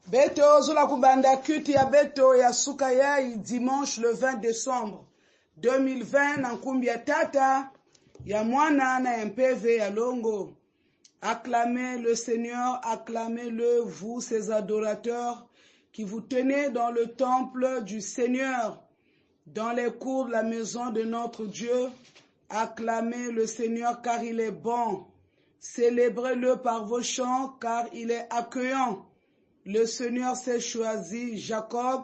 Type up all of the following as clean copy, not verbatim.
Beto zula kubanda kuti ya beto ya suka yai dimanche le 20 décembre 2020 na nkumbi ya tata ya mwana na ya mpeve ya longo. Acclamez le Seigneur, acclamez-le vous ses adorateurs qui vous tenez dans le temple du Seigneur, dans les cours de la maison de notre Dieu. Acclamez le Seigneur car il est bon. Célébrez-le par vos chants car il est accueillant. Le Seigneur s'est choisi Jacob,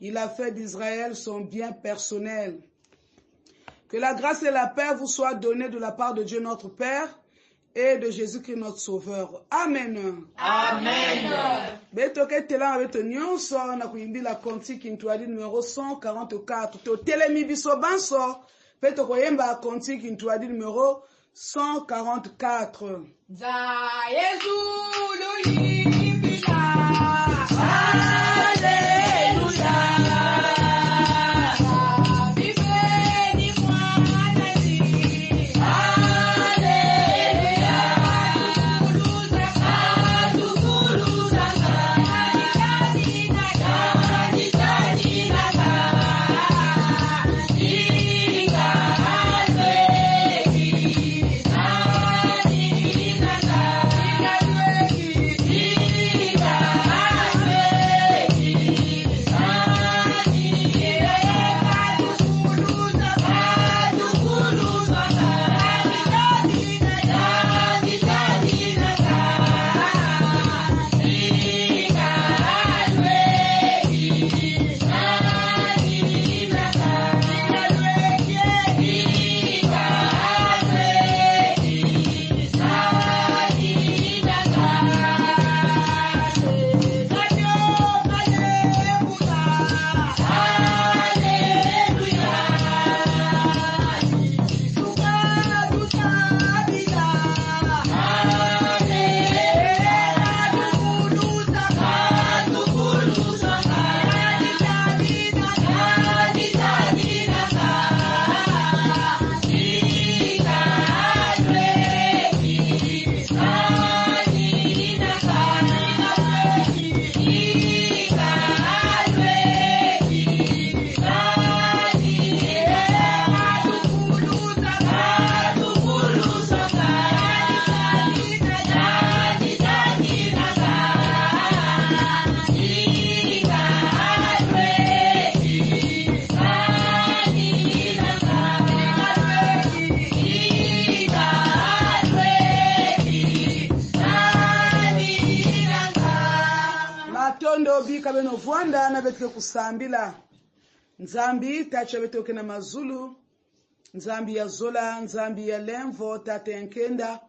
il a fait d'Israël son bien personnel. Que la grâce et la paix vous soient données de la part de Dieu notre Père et de Jésus-Christ notre Sauveur. Amen. Amen. Betoke tela beto nyonso na kuimbila konti Ntuadi numéro 144. To telemi biso banso beto koyemba konti Ntuadi numéro 144. Za Yesu luyimbila. Bika beno vuanda na betke kusambila nzambi tacha betoke na mazulu nzambi ya zola nzambi ya lemvo tata yankenda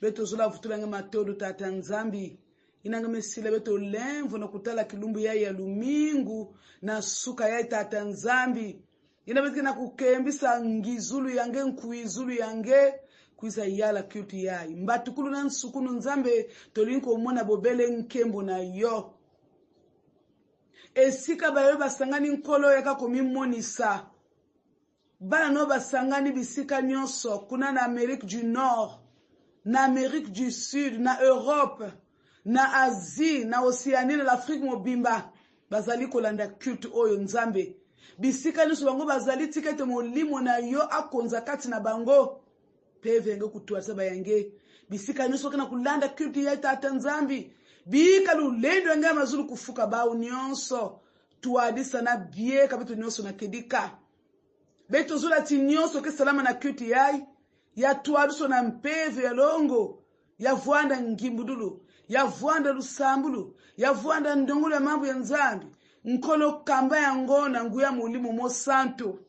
beto zola vutulanga matodo tata nzambi inanga mesile beto lemvo na kutala kilumbu ya lumingu na suka ya tata nzambi ina betke na kukembisa ngizulu yange nkuizulu yange kuiza yala kyuti yai mbatukulu na nsukunu nzambe tolinko mona bobele nkembo na yo esika bayo basangani nkolo yaka komimonisa bana no basangani bisika nyonso kuna na Amérique du Nord na Amérique du Sud na Europe na Asie na Oceanie na l'Afrique mobimba bazali kolanda culte oyo nzambe bisika nyonso bango bazali tikete molimo na yo akonza kati na bango pevenge kutuasa bayange bisika nyonso kana kulanda culte ya tata nzambi bika lulendo nga mazulu kufuka ba nyonso tuadisa na bie kabitu nyonso na kedika beto zula ti nyonso ke salama na culte yai ya tuadiso na mpeve ya longo ya vuanda ngimbudulu ya vuanda lusambulu ya vuanda ndongolo ya mambo ya nzambi nkolo kamba ya ngona nguya mulimo mo santo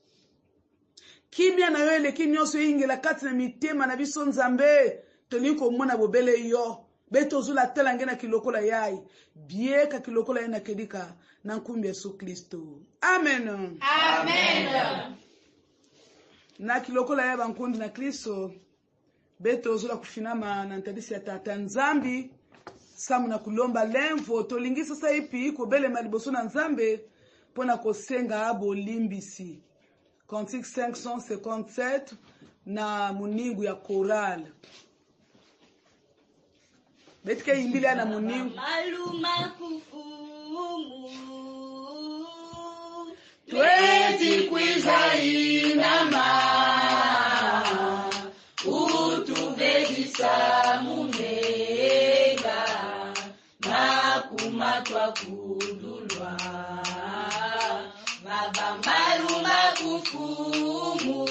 kimia na yoele kinyonso ingela kati na mitema na biso nzambe toliko mona bobele yo beto zula tela ngena kilokola yai bieka kilokola yana kedika na nkumbi Yesu Kristo. Amen. Amen. Na kilokola ya bankundi na Kristo beto zula kufinama na ntadisi ya tata nzambi samu na kulomba lemvo tolingisa sasa ipi kobele maliboso na nzambe pona kosenga abo limbisi Cantique 557 na muningu ya choral betike imbili na muningu Maluma kufu kumatwa kudulwa mabambalu makufumu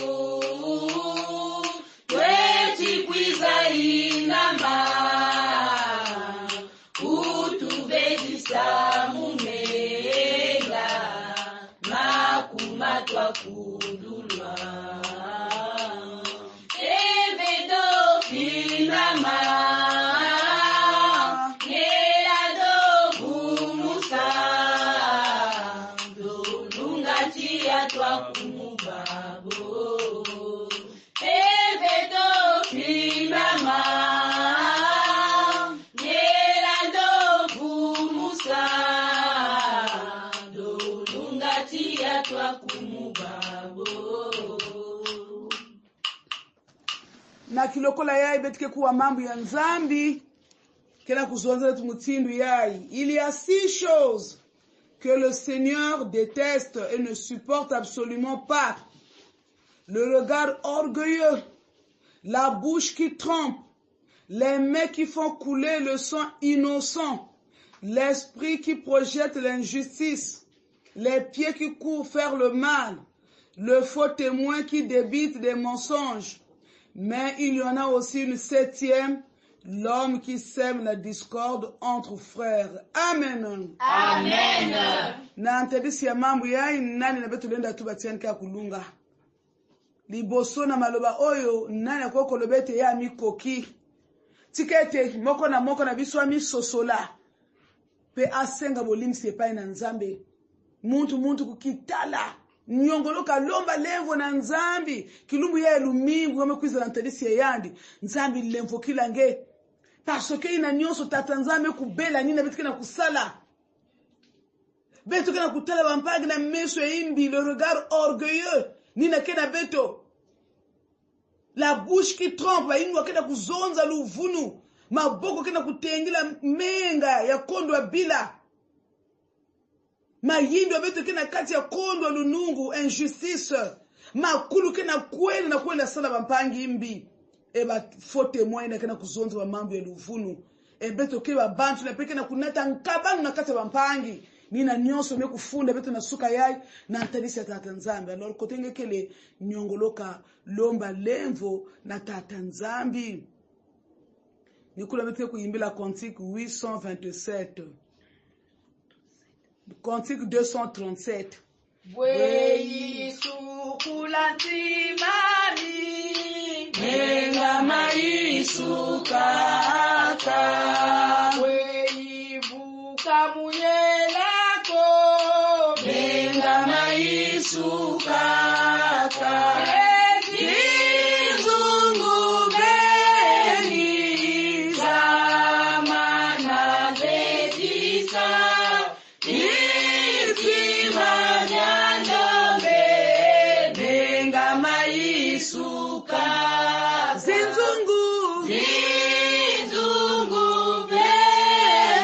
twechikwiza inama utubedisa mumenga makumatwa kudulwa evedo finama na kilokola yai betike kuwa mambo ya nzambi kena kuzonza tumutindu yai. Il y a 6 choses que le Seigneur déteste et ne supporte absolument pas: le regard orgueilleux, la bouche qui trompe, les mains qui font couler le sang innocent, l'esprit qui projette l'injustice, les pieds qui courent faire le mal, le faux témoin qui débite des mensonges. Mais il y en a aussi une 7e, l'homme qui sème la discorde entre frères. Amen. Amen. Na antedisi ya mambo yai nani na betu lenda tubatiani kia kulunga. Liboso na maloba oyo nani ya koko lobete ya mikoki. Tikete moko na biswa misosola. Pe asenga bolimsi epai na nzambe. Muntu kukitala. Nyongoloka lomba levo na nzambi. Kilumbu ya elumingu wame kwiza na ntadisi ya yandi. Nzambi lemvo kila nge. Pasoke ina nyonso tata nzambe kubela nina betu kena kusala. Betu kena kutala bampagi na meso ya imbi. Le regard orgueilleux. Nina kena beto. La bouche qui trompe. Inwa kena kuzonza luvunu. Maboko kena kutengila menga ya kondo wa bila. Mayindo beto kena kati ya kondo lunungu. Injustice. Makulu kena kweli na kweli sala bampangi imbi. Eba fote mwaina kena kuzonza wa mambo ya luvunu. Beto keba bantu na peke na kunata nkabanu na kati ya bampangi. Nina nyonso me kufunda beto na suka yai na antadisi ya tata nzambi. Alors kotenge kele nyongoloka lomba lemvo na tata nzambi. Nikula beto kuimbila Cantique 827. Cantique 237. Bwei sukulanti mami Nenga maisukaka. Bwei buka muyelako Nenga maisukaka. Kizungu beni zamana zetisa. Itima nyandombe nenga maisuka. Zinzungu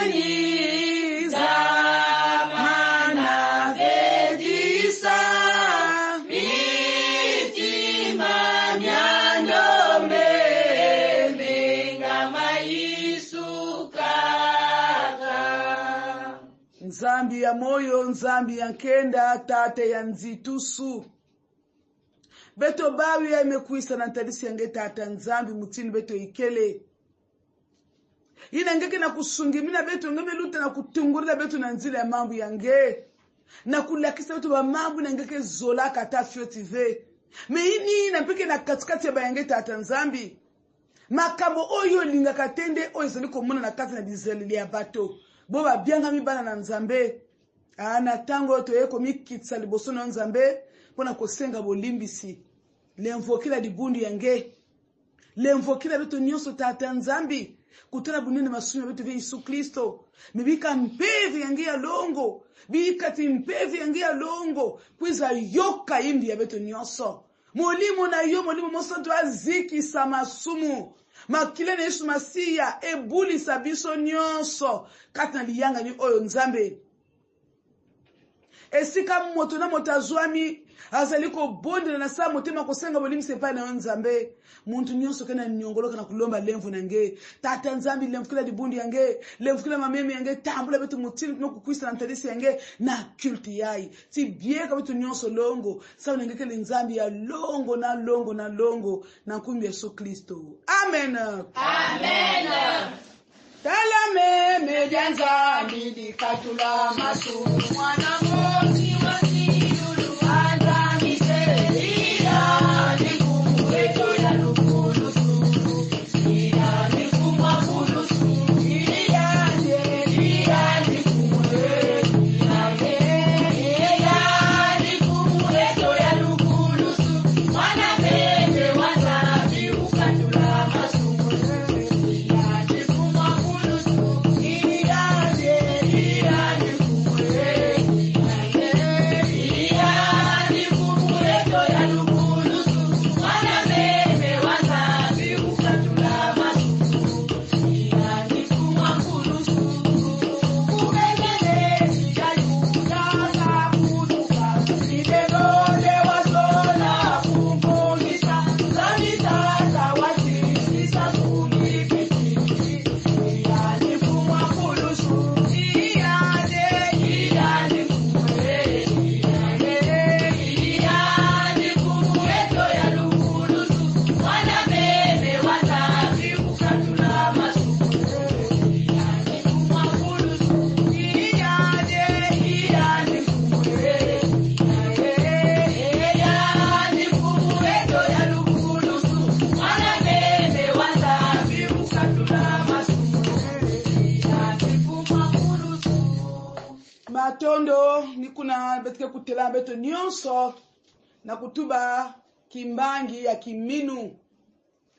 beni zamana vedisa. Itima nyandombe nenga maisuka. Nzambi ya moyo, nzambi ya nkenda, tate ya nzitusu. Beto bawi ya imekuisa na ntadisi yange tata nzambi mutini beto ikele. Ina ngeke na kusungimina beto ngeme lute na kutungurila beto na nzile ya mambu yange. Na kulakisa beto ba mambu na ngeke zola kata fiotive. Me ini na peke na katikati ya bayange tata nzambi. Makambo oyo linga katende oyo zali komuna na kati na bizeli ya bato. Boba bianga mibana na nzambe. Na tango toyeko mikitsa liboso na nzambe. Pona kosenga bolimbisi. Lemvokila dibundi yange. Lemvokila beto nyonso tata nzambi. Kutana bunene masumi beto vya Yesu Kristo. Mibika mpevi yange ya longo. Bikati mpevi yange ya longo. Kwiza yoka imbi ya beto nyonso. Molimo na yo molimo mosanto aziki samasumu. Makile na Yesu Masiya ebuli sabiso nyonso. Kati na liyanga ni oyo nzambe. esika moto na moto azwami azali kobondela na sa motema kosenga bolimi sepai na nzambe muntu nyonso kana nyongoloka na kulomba lemvu nange tata nzambi lemvukila dibundi yange lemvukila mameme yange tambula betu mutili tunokukwisa na ntadisi yange na kulti yai ti bieka betu nyonso longo sa unengekele nzambi ya longo na longo na longo na nkumbi Yesu Kristo. Amen. Amen. Tala meme dia nzambi dikatula masu Mwana mosi wa Sidulu Azami Seria Nifumu weto ya lukulusu Ila nifumu wa kulusu Ila nifumu weto Ila nifumu weto ya lukulusu Mwana bebe wazabi ukatula masu Ila nifumu wa kulusu Ila nifumu Matondo nikuna betike kutela beto nyonso na kutuba kimbangi ya kiminu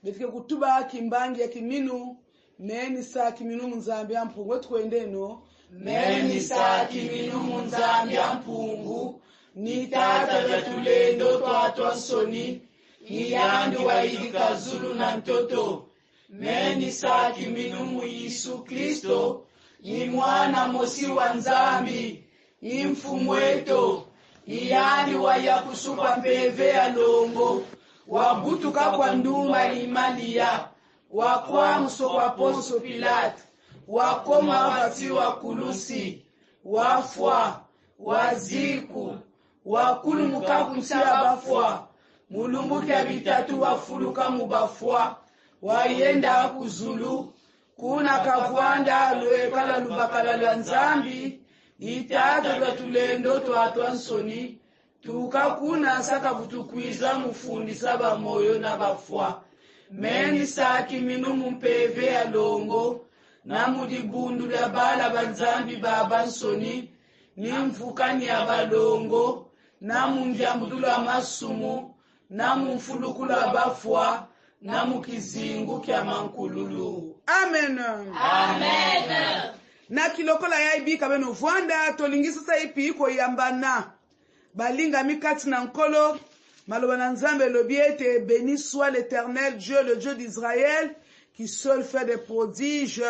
betike kutuba kimbangi ya kiminu meni sa kiminu munzambi ya mpungu tukwendeno meni sa kiminu munzambi ya mpungu ni tata ya tulendo twatwa soni iyandi wa idika zulu na ntoto meni sa kiminu mu Yesu Kristo ni mwana mosi wa nzambi ni mfumu weto iyandi wa ya kusupa mpeve ya longo wabutuka kwa nduma limalia wakwa mso kwa Ponso Pilate wakoma wati wa kulusi wafwa waziku wakulu mukakunsia bafwa mulumbuki ya bitatu wafuluka mubafwa wayenda kuzulu kuna kavwanda lwekala lubakala lwa nzambi itata lwa tulendo twatwa nsoni tukakuna saka butukwiza mufundisa bamoyo na bafwa meni saki minu mumpeve ya longo na mudibundu lya bala banzambi baba nsoni ni mvukani ya balongo na mundyambudulu amasumu na mumfulukula bafwa na mukizingu kya mankululu. Amen. Amen. Na kilokola ya ibi kabeno vwanda tolingisa sa ipi iko yambana balinga mikati na nkolo maloba na nzambe lobiete béni soit l'Éternel Dieu le Dieu d'Israël qui seul fait des prodiges.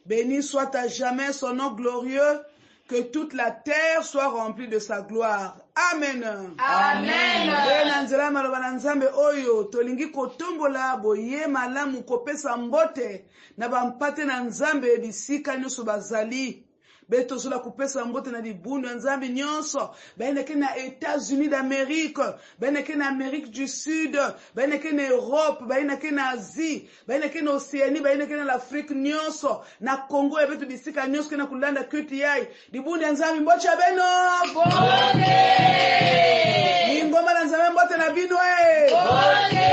Béni soit à jamais son nom glorieux, que toute la terre soit remplie de sa gloire. Amen. Amen. Benanzela maloba na nzambe oyo tolingi kotombola boye malamu kopesa mbote na bampate na nzambe bisika nyonso bazali. Beto sola kupesa mbote na dibundu nzambi nyonso beneke na États-Unis d'Amérique beneke na Amérique du Sud beneke na Europe beneke na Asie beneke na Océanie beneke na l'Afrique nyonso na Congo e beto bisika nyonso kena kulanda kuti yai dibundu nzambi mbocha beno bonge ngoma na nzambi mbote na bino bonge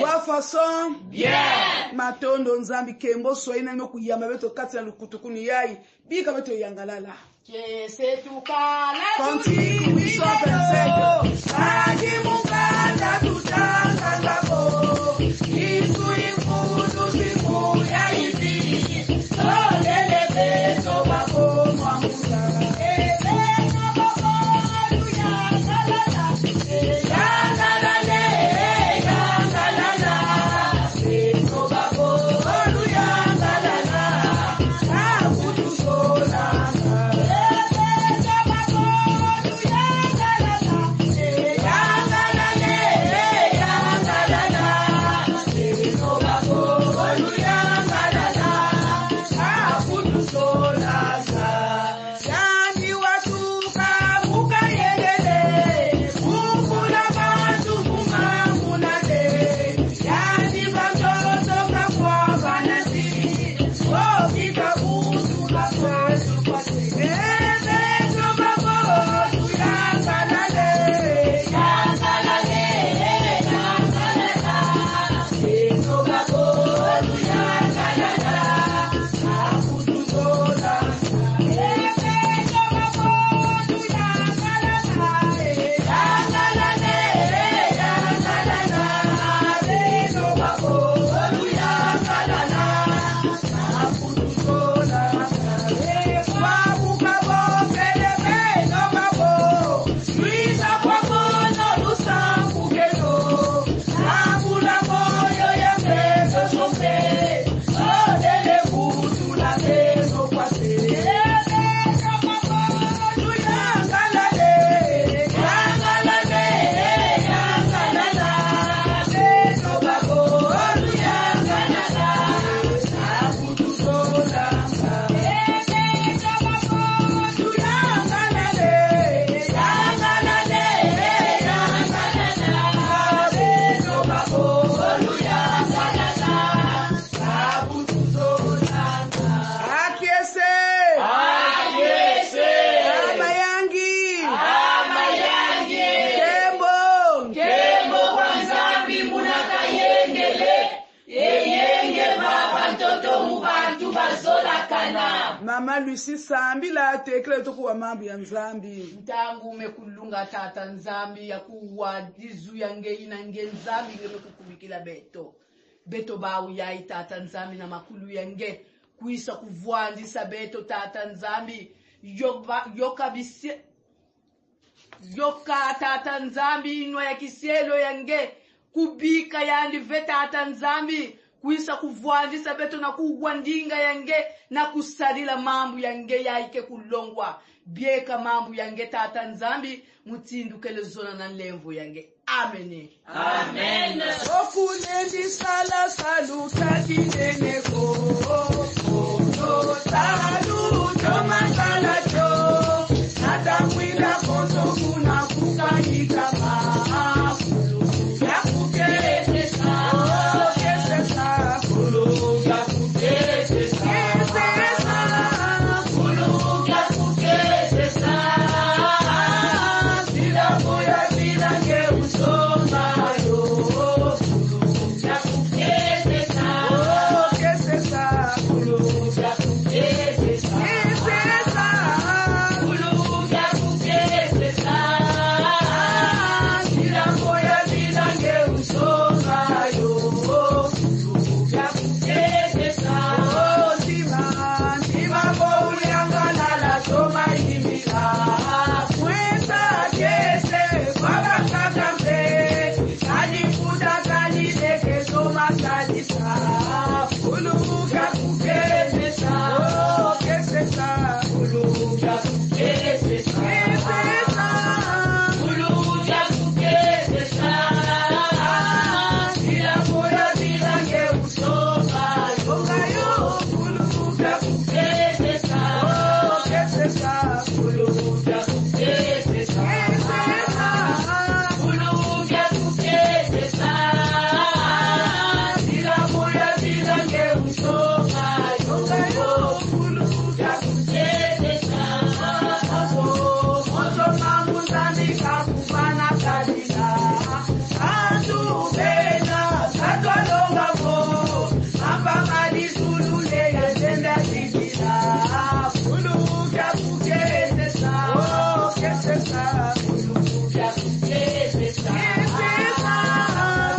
wa façon bien matondo nzambi kembo soina no kuyamba beto kati na lukutukuni yai bika beto yangalala kese tukala continue we so perfect aji mukanda tutanga ngabo isu ifudu siku ya hivi solele beso bako mwamuza Mama Lucy Sambi la tekle to kuwa mambo ya Nzambi. Ntangu umekulunga tata Nzambi ya kuwa dizu yange inange Nzambi ngeme kukumikila beto. Beto bawu ya tata Nzambi na makulu yange kuisa kuvuandisa beto tata Nzambi yoka tata Nzambi inwa ya kisielo yange kubika yandi veta tata Nzambi kuisa kuvuandisa beto na kuwandinga yange na kusadila mambu yange yaike kulongwa bieka mambu yange tata Nzambi mutindu kele zona na lemvu yange. Amen. Amen. Okunendi sala saluta kineneko Oto saluto masala cho Nata mwila konto kuna kukanyika maafulu Ya kukete sa Kese sa Kulu ya kukete sa Kese sa Kulu ya kukete sa Sila moya sila ke usoma yo Kulu ya kukete sa Kese sa Kulu ya kukete sa Kese sa Kulu ya kukete sa Sila moya sila ke usoma yo Kulu ya kukete sa Sima bo uyangana la soma imila Mwesa kese kwa kakambe Kanifuta kanileke soma kanisa Kuluga kukete sa Kese sa Kuluga kukete sa Kese sa Kuluga kukete sa Sila moya sila ke usoma Yoga yo Kuluga kukete sa Kese sa Kuluga kukete sa Kese sa Kuluga kukete sa Sila moya sila ke usoma Yoga yo Kuluga kukete sa Moto mambu ndani kakubana kalila Atu bena katwalonga po Ambakali sulule ya zenda zidila Kuluga kukete sa Kese sa Kuluga kukete sa Kese sa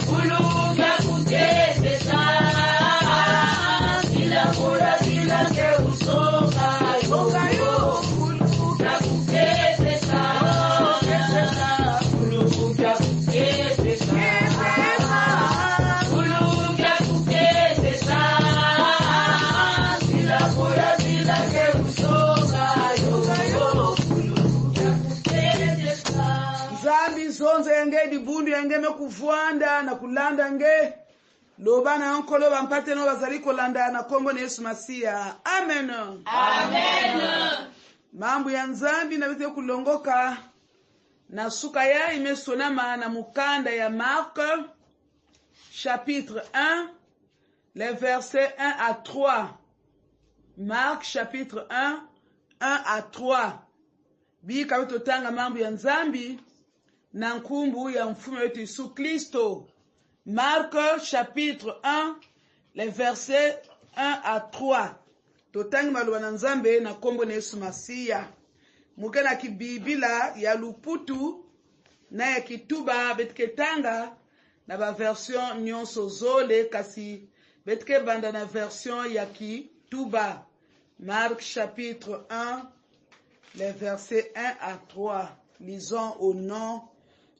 Kuluga kukete sa Sila moya sila ke usoma Yoga yo Kuluga kukete sa Kese sa Kuluga kukete sa Kese sa Kuluga kukete sa Sila moya sila ke usoma Yoga yo Kuluga kukete sa Nzambi zonze yange dibundu yange mekufuanda na kulanda nge loba na nkolo bampate no bazali kolanda na kombo na Yesu Masiya. Amen. Amen. Mambo ya nzambi na bete kulongoka na suka ya imesonama na mukanda ya Marc chapitre 1 les versets 1 à 3. Marc chapitre 1 1 à 3. Bi kabito tanga mambo ya nzambi na nkumbu ya mfumo wetu Yesu Kristo. Marc chapitre 1 les versets 1 à 3. Totangi maluwa na nzambe na kombo na Yesu Masiya. Mukena kibibila ya luputu na ya kituba betke tanga na ba version nyonso zole kasi betke banda na version ya kituba. Marc chapitre 1 les versets 1 à 3. Lisons au nom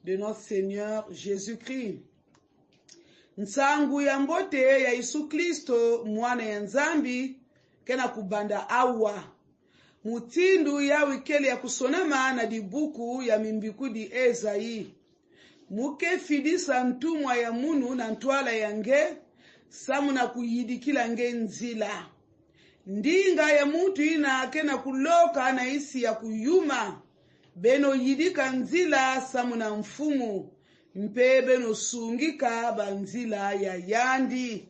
de notre Seigneur Jésus-Christ. Nsangu ya mbote ya Yesu Kristo mwana ya nzambi kena kubanda awa. Mutindu ya wikeli ya kusonama na dibuku ya mimbiku di Ezai. Muke fidisa ntumwa ya munu na ntwala yange samu na kuyidikila nge nzila. Ndinga ya mutu ina kena kuloka na isi ya kuyuma. Beno yidika nzila samu na mfumu. Mpe beno sungika banzila ya yandi.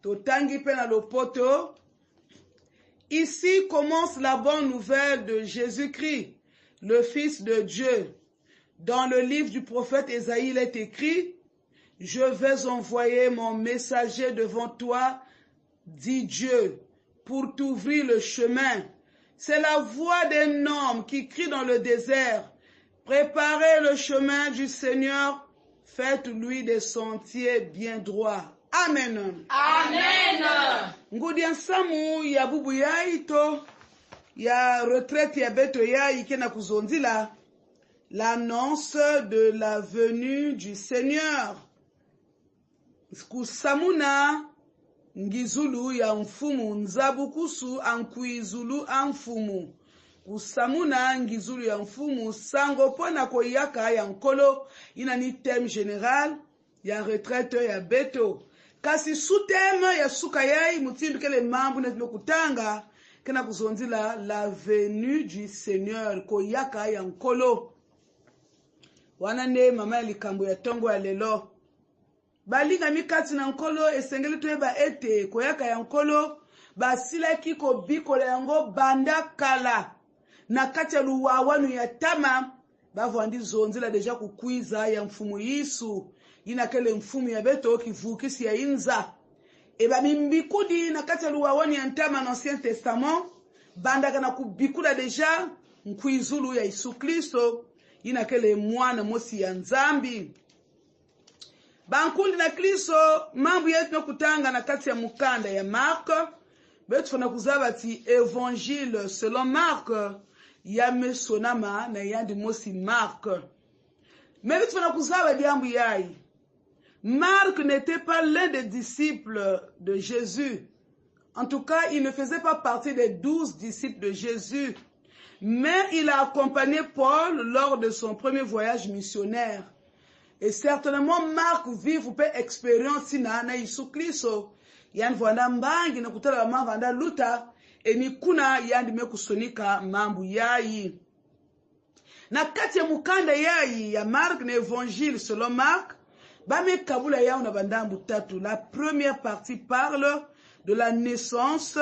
Totangi pena lopoto. Ici commence la bonne nouvelle de Jésus-Christ, le Fils de Dieu. Dans le livre du prophète Ésaïe, il est écrit, « Je vais envoyer mon messager devant toi, dit Dieu, pour t'ouvrir le chemin. » C'est la voix d'un homme qui crie dans le désert, « Préparez le chemin du Seigneur, faites-lui des sentiers bien droits. » Amen. Amen. Ngudi ansamu ya bubu ya ito ya retraite ya beto ya ikena kuzonzila l'annonce de la venue du Seigneur. Kusamuna ngizulu ya mfumu nzabukusu ankuizulu amfumu. Kusamuna ngizulu ya mfumu sango pona koyaka ya nkolo ina ni thème général ya retraite ya beto. Kasi sutema ya suka yai mutindu kele mambu netino kutanga kena kuzonzila la venue du Seigneur koyaka ya nkolo. Wanande mama likambo ya tongo ya lelo. Balinga mikati na nkolo esengeli toyeba ete koyaka ya nkolo basila kiko bikola yango banda kala. Na kati ya luwawanu ya tama bavwandi zonzila deja kukwiza ya mfumu Yesu. Ina kele mfumu ya beto kivukisi ya inza. Eba mimbikudi na kati ya luwawani ya ntama na Ancien Testament. Banda kana kubikuda deja mkuizulu ya Yesu Kristo. Ina kele mwana mosi ya nzambi. Bankundi na Kristo mambu yetu no kutanga na kati ya mukanda ya Marc. Betu fana kuzabati Evangile selon Marc. Yame sonama na yandi mosi Marc. Mais betu fana kuzabati yambu yai. Marc n'était pas l'un des disciples de Jésus. En tout cas, il ne faisait pas partie des 12 disciples de Jésus. Mais il a accompagné Paul lors de son premier voyage missionnaire. Et certainement, Marc vivre peu expérience na Yesu Kristo. Yan vanda mbangi na kutala mambo vanda luta. Eni kuna yandi mekusonika mambu yai. Na kati ya mukanda yai ya Marc na Évangile selon Marc. Bame kabula yao na bandambu tatu. La première partie parle de la naissance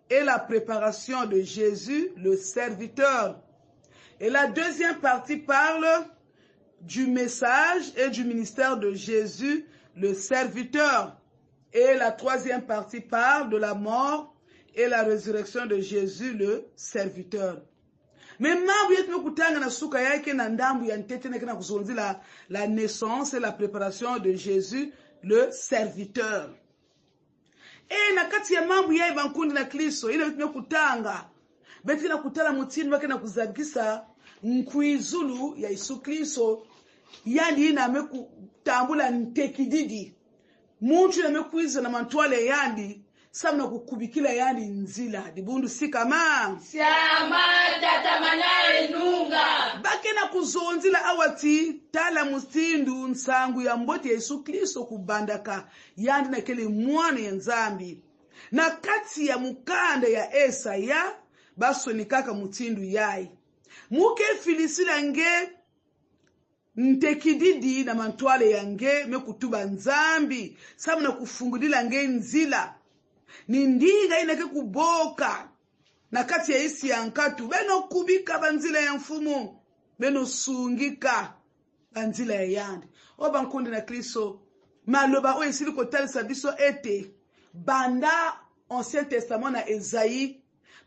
et la préparation de Jésus, le serviteur. Et la deuxième partie parle du message et du ministère de Jésus, le serviteur. Et la troisième partie parle de la mort et la résurrection de Jésus, le serviteur. Mais mambu yetu mekutanga na suka yake na ndambu ya ntete na kuzonzila la naissance et la préparation de Jésus, le serviteur. Et na kati ya mambu ya bankundi na Kristo ile yetu mekutanga beti na kutala mutini wake na kuzabikisa nkuizulu ya Yesu Kristo yandi ina mekutambula ntekididi muntu na mekuiza na mantwale yandi samna kukubikila yandi nzila dibundu sikama siama tatamana enunga bake kena kuzonzila awati tala mustindu nsangu ya mbote Yesu Kristo kubandaka yandi na kele mwana ya nzambi na kati ya mukanda ya Esaya baso nikaka mutindu yai muke filisila nge ntekididi na mantwale yange mekutuba nzambi samu na kufungulila nge nzila ni ndinga inake kuboka na kati ya isi ya nkatu beno kubika banzila ya mfumu beno sungika banzila ya yandi oba nkundi na Kristo maloba oye sili kotalisa biso ete banda Ancien Testament na Esaïe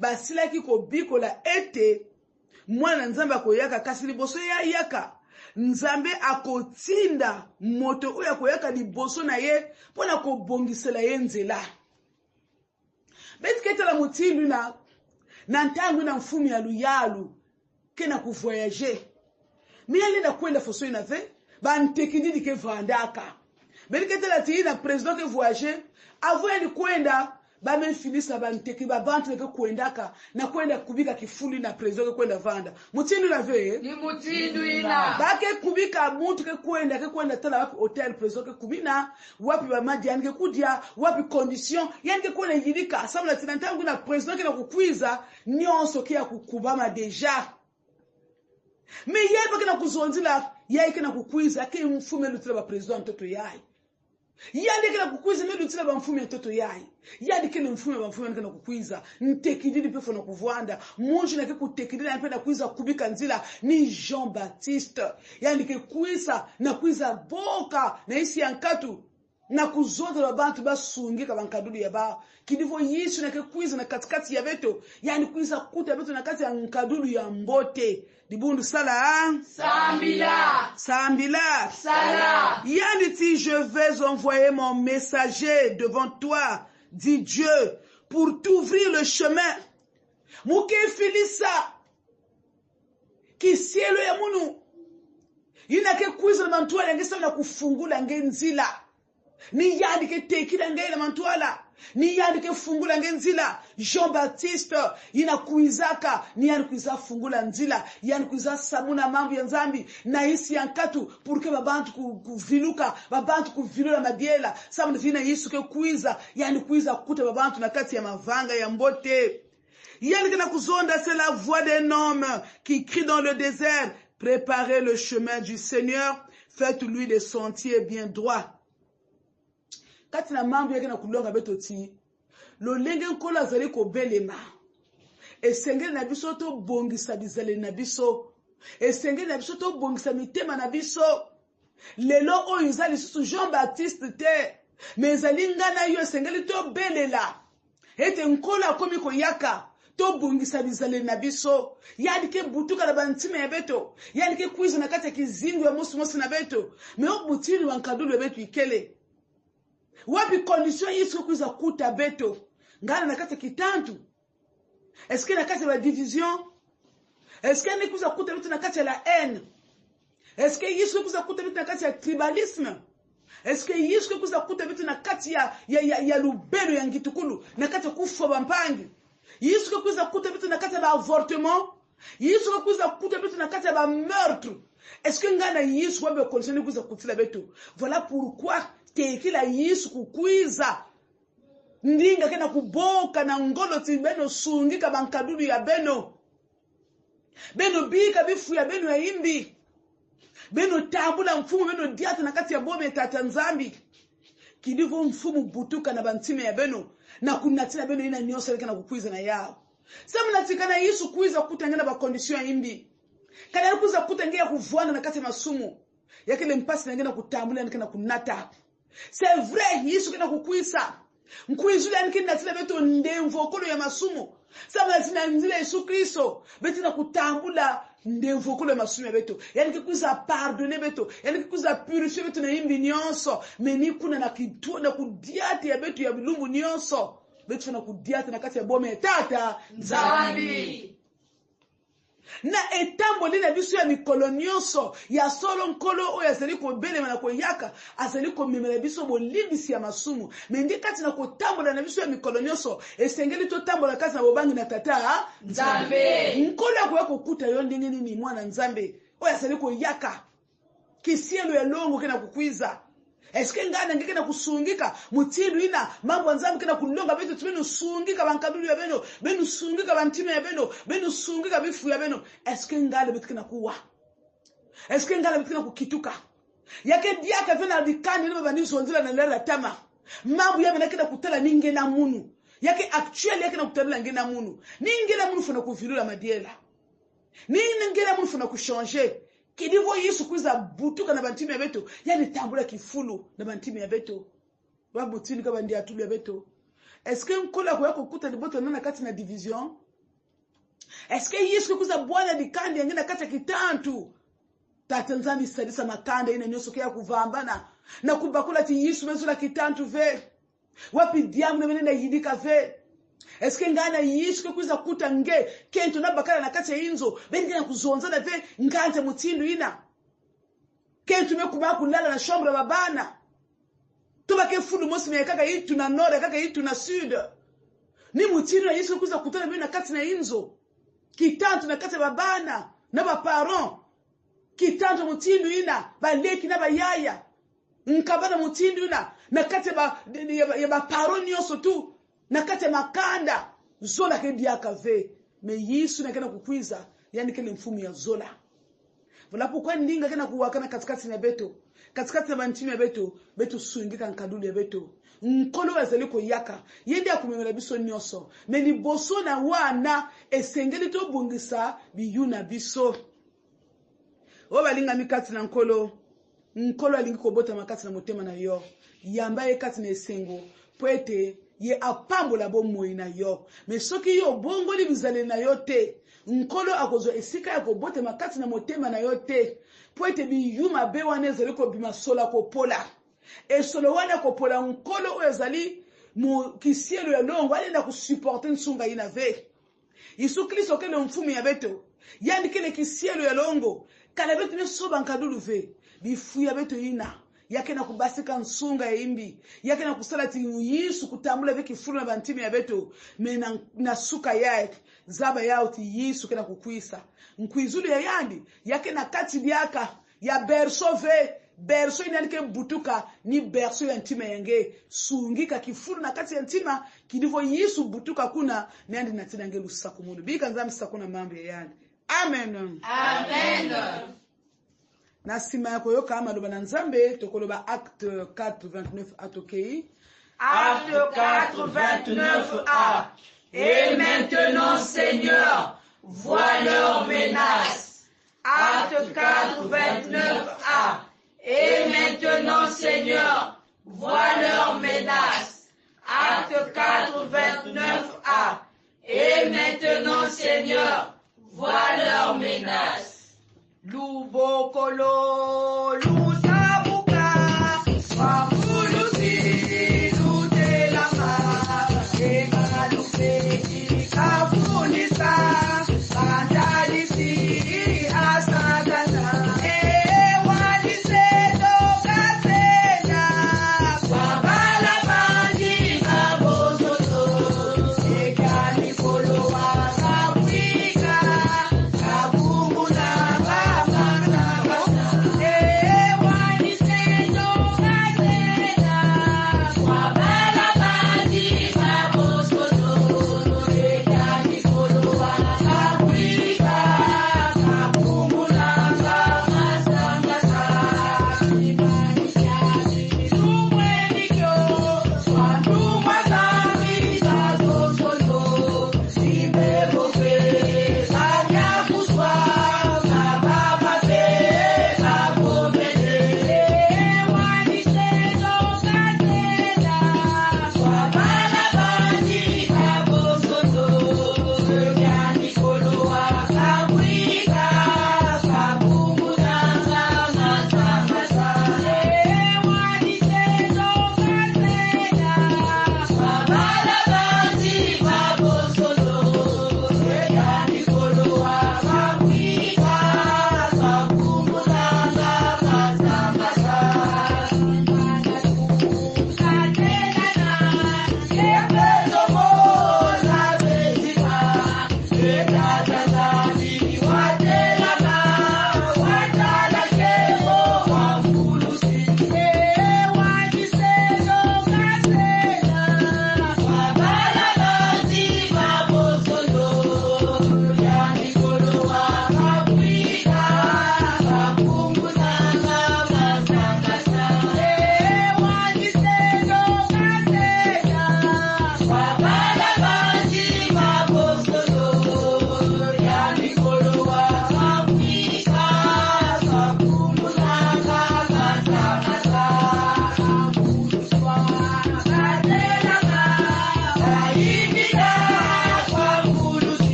basilaki kobikola ete mwana nzambe akoyaka kasi liboso ya yaka nzambe akotinda moto oyo akoyaka liboso na ye pona kobongisela ye nzela betikete la mutindu na ntangu na mfumi ya luyalu kena kuvoyager miyali na kwenda foso inave bantekididi ke vandaka betikete la tiyi na president ke voyager avoya ni kwenda ba menfilisa banteki ba bantu ke kwendaka na kwenda kubika kifuli na president ke kwenda vanda mutindu la ve ni mutindu ina ba ke kubika muntu ke kwenda tala wapi hotel president ke kubina wapi ba madiani ke kudia wapi condition yani ke kwenda yidika samla tinantangu na president ke na kukwiza nyonso ke ya kukubama deja me yeba ke na kuzonzila yai ke na kukwiza ke mfume lutila ba president toto yai yandi kena kukwiza medu tila ba mfume toto yai yandi kena mfume ba mfume kena kukwiza ntekididi pefo na kuvwanda munji na ke kutekididi na penda kwiza kubika nzila ni Jean Baptiste yandi ke kwiza na kwiza boka na isi yankatu na kuzoza wa bantu basungika bankadulu ya ba kidivo Yesu na ke kwiza na katikati ya beto yandi kwiza kuta beto na kati ya nkadulu ya mbote dibundu sala Sambila Sala Yandi ti je vais envoyer mon messager devant toi dit Dieu pour t'ouvrir le chemin muke filisa kisielo ya munu yinake kwiza na mantwala ngesa na kufungula ngenzila ni yandi ke tekila ngela mantwala ni yandi ke fungula ngenzila Jean Baptiste yina kuizaka ni yandi kuiza fungula nzila yandi kuiza samuna mambo ya nzambi na isi yankatu purke babantu kuviluka babantu kuvilula madiela samu vina Yesu ke kuiza yandi kuiza kuta babantu na kati ya mavanga ya mbote yandi kana kuzonda c'est la voix d'un homme qui crie dans le désert préparez le chemin du Seigneur faites-lui des sentiers bien droits kati na mambo yake na kulonga betoti lo lenge nkola azali ko belema esengeli na biso to bongisa bizale na biso esengeli na biso to bongisa mitema na biso lelo oyo izali susu Jean Baptiste te mais alinga na yo esengeli to belela ete nkola komi ko yaka to bongisa bizale na biso yadi ke butuka na bantime ya beto yadi ke kwiza na kati ya kizingu ya musu na beto me obutiri wankadulu beto ikele wapi condition Yesu kuiza kuta beto ngana na kati kitantu est-ce que na kati la division est-ce que ni kuiza kuta beto na kati la haine est-ce que Yesu kuiza kuta beto na kati ya tribalisme est-ce que Yesu kuiza kuta beto na kati ya lubelo ya ngitukulu na kati kufa bampangi Yesu kuiza kuta beto na kati ya avortement Yesu kuiza kuta beto na kati ya meurtre est-ce que ngana Yesu wabe condition ni kuiza kutila beto voilà pourquoi tekila Yesu kukwiza ndinga kena kuboka na ngolo tibeno sungika bankadulu ya beno bika bifu ya beno ya imbi beno tabula mfumu beno diata na kati ya bome tata nzambi kidivo mfumu butuka na bantime ya beno na kunatina beno ina nyosa kena kukwiza na yao samu natikana Yesu kuiza kutangana ba condition ya imbi kana kuiza kutangea kuvwana na kati ya masumu yakile mpasi na ngena kutambula nkena kunata. C'est vrai, Yesu kena kukwisa. Mkuizule anikina tila beto ndemvo kolo ya masumu. Sama zina nzile Yesu Kristo. Beti na kutambula ndemvo kolo ya masumu ya beto. Yani kikuza pardonner beto. Yani kikuza purifier beto na imbi nyonso. Meni kuna na kitua na kudiati ya beto ya bilumbu nyonso. Beto na kudiati na kati ya bome tata. Nzambi. Na etambo lina biso ya mikolo nyonso ya solo nkolo oyo azali kobelema na koyaka azali komemela biso bolimbisi ya masumu mendi kati na kotambola na biso ya mikolo nyonso esengeli totambola kati na bobangi na tata Nzambe nkolo akoya kokuta yo ndenge nini mwana Nzambe oyo azali koyaka kisielo ya longo kena kukwiza eske ngana ngekena kusungika mutilu ina mambo anzamu kena kulonga betu tumenu sungika bankabili ya beno benu sungika bantime ya benu sungika bifu ya beno eske ngana betu kena kuwa eske ngana betu kena kukituka yake diaka vena dikani nima bani zonzila na lera tama mambo ya bena kena kutala ninge na munu yake actually yake na kutala ninge na munu ninge na munu funa kuvilula madiela ninge na munu funa kuchanger kidivo Yesu kuiza butuka na bantime ya beto yani tambula kifulu na bantime ya beto babutini kaba ndi atulu ya beto est-ce que nkola kwa kukuta liboto nana kati na division est-ce que Yesu kuiza bwana dikandi yangena kati ya kitantu tatanzani sadisa makanda ina nyoso kia kuvambana na kubakula ti Yesu mezula kitantu ve wapi diamu na menenda yidika ve eske ngana Yesu kuiza kuta nge kento na bakala na kati ya inzo bendi na kuzonzana ve ngante mutindu ina kento mekuma kulala na chambre babana tuba ke fulu mosi me kaka yitu na nord kaka yitu na sud ni mutindu na Yesu kuiza kutana mimi na kati na inzo kitantu na kati ya babana na ba parents kitantu mutindu ina baleki na bayaya nkabana mutindu ina na kati ya ba parents nyoso tu na kati makanda zola ke diaka ve me Yesu na kana kukwiza yani kile mfumu ya zola voilà pourquoi ndinga kana kuwakana katikati na beto katikati na bantimi ya beto suingika nkaduli ya beto nkolo azali ko yaka yende akumemela biso nyoso me ni boso na wana esengeli to bungisa biyuna biso o balinga mikati na nkolo alingi kobota makati na motema na yo yamba ye kati na esengo poete ye apambola bomoi na yo me soki yo bongoli bizale na yo te nkolo akozwa esika ya kobote makati na motema na yo te po ete biyuma be wana ezali kobima sola kopola esolo wana kopola nkolo oyo ezali mu kisielo ya longo alenda kusuporte nsunga ina ve Yesu Kristo kele mfumu ya beto yani kele kisielo ya longo kala beto ne soba nkadulu ve bifu ya beto ina yake na kubasika nsunga ya imbi yake na kusala ti Yesu kutambula veki fulu na bantimi ya beto me na suka yake zaba yao ti Yesu kena kukwisa nkwizulu ya yandi yake na kati diaka ya berso inanike butuka ni berso ya ntima yange sungika kifulu na kati ya ntima kidivo Yesu butuka kuna nandi natina ngelu sakumunu bika nzami sakuna mambo ya yandi amen amen. Na sima yako yoka amaloba na nzambe tokoloba acte 4:29 atokei Acte 4:29a. Et maintenant, Seigneur, vois leurs menaces. Acte 4:29a. Et maintenant, Seigneur, vois leurs menaces. Acte 4:29a. Et maintenant, Seigneur, vois leurs menaces. Lubokolo, lusabuka, wafulusi, lutelama, ekalupeki, kafunisa, andalisi, asagana, ewalisedo kasena, wabala bangi kabozoto, ekalikolo wakabwika, kabumuna.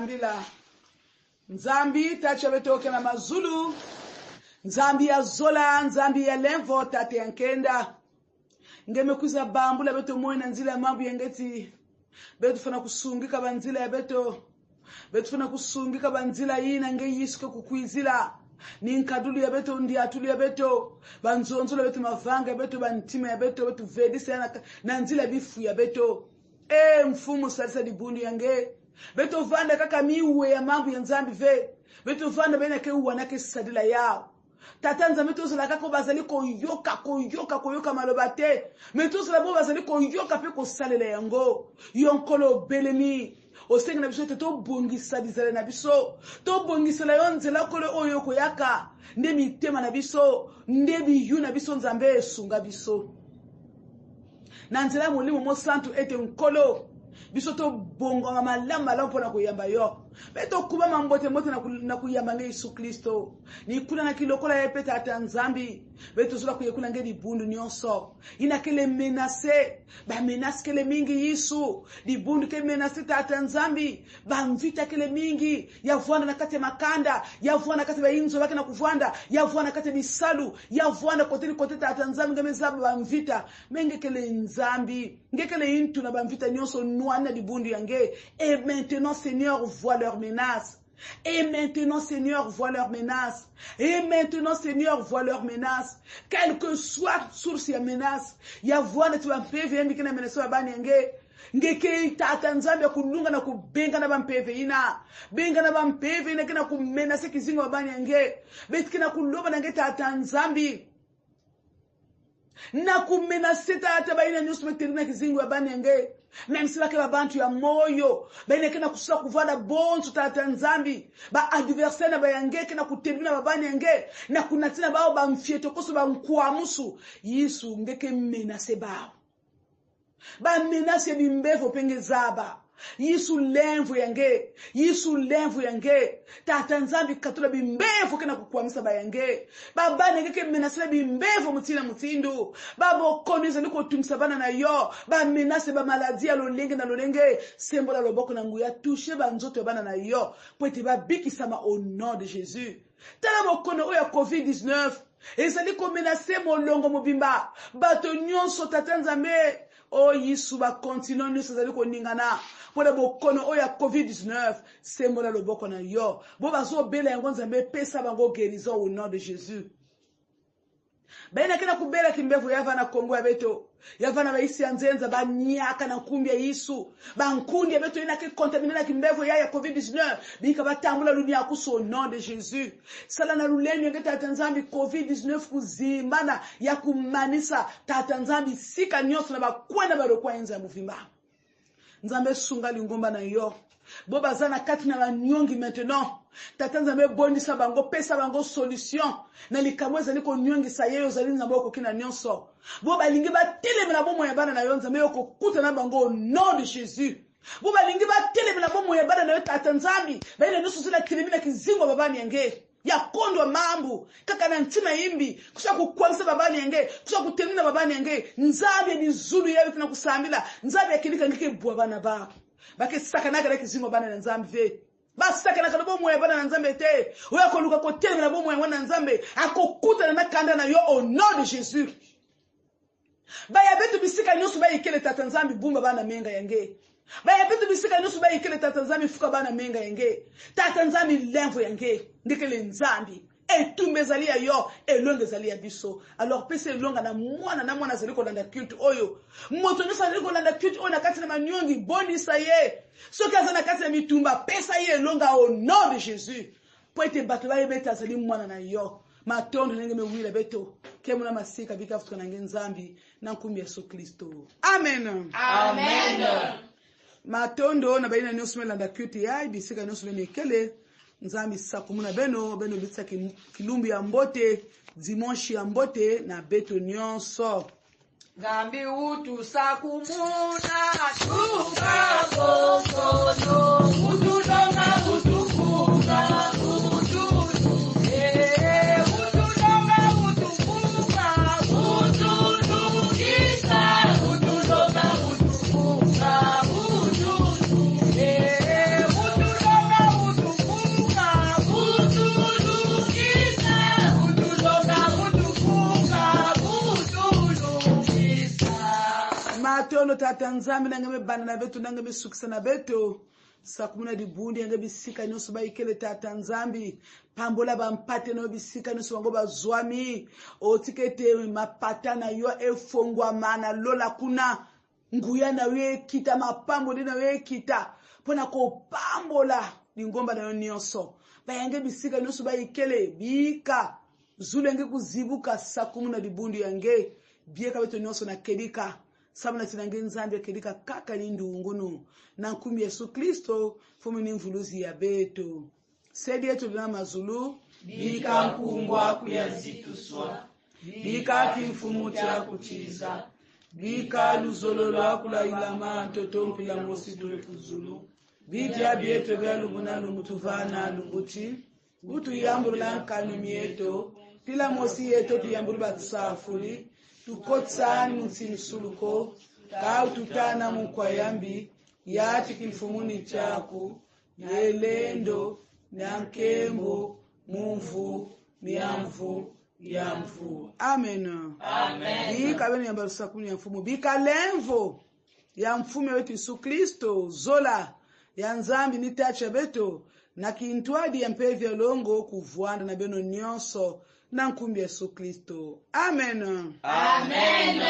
kusambila nzambi tacha betoke na mazulu nzambi ya zola nzambi ya lemvo tate yankenda ngemekuza bambula beto moyo nzila mambo yengeti beto fana kusungika banzila ya beto fana kusungika banzila yina nge yisuke kukwizila ninkadulu ya beto ndi atulu ya beto banzonzo beto mavanga beto bantima ya beto vedisa na nzila bifu ya beto mfumu salisa dibundu yange beto vanda kaka miwe ya mambo ya nzambi beto vanda bena ke uwanake sadila yao tatanza metozela kaka bazali koyoka malobate metozela bo bazali koyoka pe kosalela yango yonkolo belemi osenga na biso te tobongisa bizala na biso tobongisela yo nzela kolo oyo koyaka nde mitema na biso nde biyu na biso nzambe esunga biso na nzela molimo mo santu ete nkolo biso to bongo malamu mpona kuyamba yo beto kuba mambote mote na kuyamba nge Yesu Kristo ni kula na kilokola yepe tata nzambi beto zula kuyekula nge dibundu nyonso ina kele menase ba menace kele mingi Yesu dibundu ke menase tata nzambi ba mvita kele mingi ya vuana na kate makanda ya vuana kate ba inzo bake na kuvanda ya vuana kate bisalu ya vuana kote tata nzambi ngeme zaba ba mvita menge kele nzambi nge kele intu na ba mvita nyonso nwana dibundu yange et maintenant Seigneur voit leurs menaces. Et maintenant, Seigneur, vois leurs menaces. Et maintenant, Seigneur, vois leurs menaces. Quelle que soit source ya menace, ya voix tu vas PV yembi na menace ba nenge. Ngeke tata nzambe kulunga na kubenga na bampeve ina. Benga na bampeve ina kina kumenace kizingo ba nenge. Betkina kuloba na ngeta tata nzambi. Na kumenace tata ba ina nyusu meterina kizingo ba nenge. Même si la bantu ya moyo bene kena kusa kuvada bonzo tata nzambi ba adversaire na bayange kena kutebina babani yange na kunatina bao ba mfieto koso ba mkuamusu Yesu ngeke menace bao ba menace bimbevo penge zaba Yesu lemvu yange tata nzambi katula bimbevo kena kukwamisa bayange baba ngeke menace bimbevo mutina mutindu babo koneza niko tumisa bana na yo ba menace ba maladie ya lolenge na lolenge sembola loboko na nguya toucher ba nzoto bana na yo poete ba bikisama au nom de Jésus tala bokono oya COVID-19 ezali ko menace molongo mobimba bato nyonso tata nzambe o Yesu ba continue nyonso ezali ko ningana pole bokono oya COVID-19 sembola loboko na yo bo bazo bela yango nzambe pesa bango guérison au nom de Jésus baina kena kubela kimbevu yava na Kongo ya beto yava na baisi anzenza ba nyaka na nkumbi ya Yesu ba nkundi ya beto ina ke contaminer na kimbevu ya COVID-19 bika batambula lunia kuso au nom de Jésus sala na luleni ngeta tanzambi COVID-19 kuzimana ya kumanisa tatanzambi sika nyonso na bakwenda barokwa enza muvimba nzambe sunga lingomba na yo boba zana kati na banyongi maintenant tatanza me bondisa bango pesa bango solution na likamweza liko nyongi sa yeyo zali nzambe okokina nyonso boba lingi batelemela bomo ya bana na yo nzambe okokuta na bango au nom de Jésus boba lingi batelemela bomo ya bana na yo tatanzambi baina nusu zila kilimina kizingo babani yange ya kondo mambu kaka na ntima imbi kusha kukwamisa babani yange kusha kutemina babani yange nzambe ni zulu yewe tena kusambila nzambe yakilika ngike bwa bana ba bake sakana kala kizingo bana na nzambe basaka na kala bomo ya bana na nzambe te oya ko luka ko temina bomo ya wana nzambe akokuta na kanda na yo au nom de Jésus baya betu bisika nyusu bayi kele tata nzambe bumba bana menga yange baya betu bisika nyusu bayi kele tata nzambe fuka bana menga yange tata nzambe lemvo yange ndikele nzambe etumbe zali ya yo elonge zali ya biso alors pese elonga na mwana zali ko landa culte oyo moto nyusa zali ko landa culte oyo na kati na manyongi bonisa ye soki aza na kati na mitumba pesa ye elonga au nom de Jésus po ete bato bayebeta zali mwana na yo matondo ndenge mewila beto kemuna masika bika fuka na nzambi na nkumbi ya Yesu Kristo amen Amen. matondo na baina nyonso melanda culte ya bisika nyonso benekele nzambi sakumuna beno bitsa kilumbi ya mbote dimanche ya mbote na beto nyonso Ngambi utu sakumuna tukakokono utudonga utukuka utudunukisa utudonga utukuka lolo tata nzambi nange bana na beto nange besukisa na beto sakumuna di bundi yange bisika nyonso baikele tata nzambi pambola bampate no bisika nyonso bango bazwami otikete mapata na yo efongwa mana lola kuna nguya na we kita mapambo na we kita pona ko pambola lingomba na yo nyonso bayange bisika nyonso baikele bika zulenge kuzibuka sakumuna di bundi yange bieka beto nyonso na kedika sabuna tinange nzambi kedika kaka lindungunu na nkumbi Yesu Kristo fumini mvuluzi ya beto sedi yetu na mazulu bika nkungwa kuyazituswa bika kifumu cha kuchiza bika luzololo akula ilama ntoto mpila mosi tulekuzulu bidya bieto vya lubuna lumutuvana lumbuti utu yambula nkanu mieto pila mosi yeto tuyambulu batisafuli tukotsani msinsuluko kau tutana mkwayambi yati kifumuni chaku yelendo nankembo mumvu miamvu yamvu. Amen. Amen. Bika bene yamba rusakuni ya mfumu bika lemvo ya mfume wetu Yesu Kristo zola ya nzambi nitacha beto na kintwadi ya mpevi ya longo kuvuanda na beno nyonso na nkumbi Yesu Kristo. Amen. Amen.